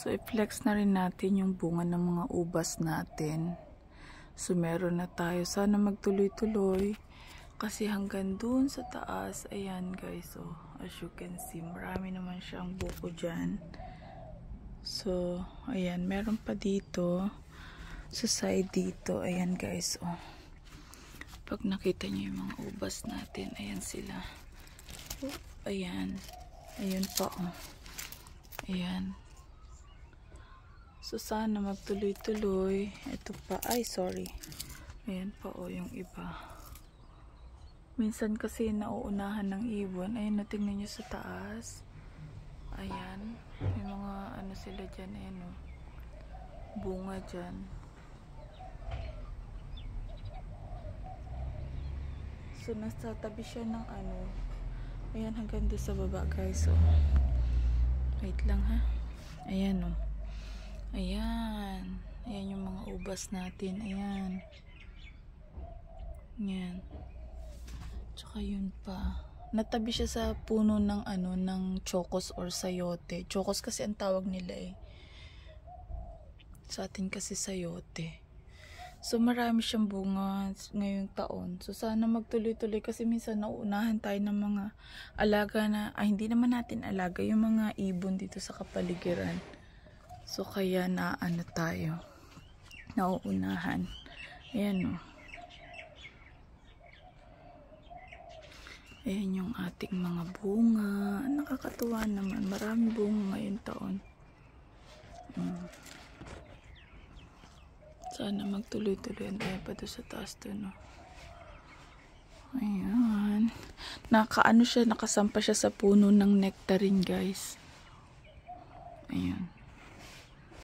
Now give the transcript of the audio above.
So, i-flex na rin natin yung bunga ng mga ubas natin. So, meron na tayo. Sana magtuloy-tuloy. Kasi hanggang dun sa taas, ayan guys, oh, as you can see, marami naman siyang buko dyan. So, ayan, meron pa dito. Sa side dito, ayan guys, oh. Pag nakita niyo yung mga ubas natin, ayan sila. Ayan. Ayun pa, oh. Ayan. So, sana magtuloy-tuloy. Ito pa. Ay, sorry. Ayan pa, oh, yung iba. Minsan kasi nauunahan ng ibon. Ayan, tingnan nyo sa taas. Ayan. May mga ano sila dyan. Ayan, oh. Bunga dyan. So, nasa tabi siya ng ano. Ayan, hanggang doon sa baba, guys. Oh. Wait lang, ha. Ayan, oh. Ayan. Ayan yung mga ubas natin. Ayan. Ayan. Tsaka yun pa. Natabi siya sa puno ng ano, ng chokos or sayote. Chokos kasi ang tawag nila eh. Sa atin kasi sayote. So marami siyang bunga ngayong taon. So sana magtuloy-tuloy kasi minsan nauunahan tayo ng mga alaga na, hindi naman natin alaga, yung mga ibon dito sa kapaligiran. So kaya na ano tayo, nauunahan. Ayan, oh. Ayan yung ating mga bunga. Nakakatuwa naman. Maraming bunga ngayong taon. Sana magtuloy-tuloy. Ayan pa doon sa taas doon. No? Ayan. Nakaano siya, nakasampa siya sa puno ng nectarine, guys. Ayan.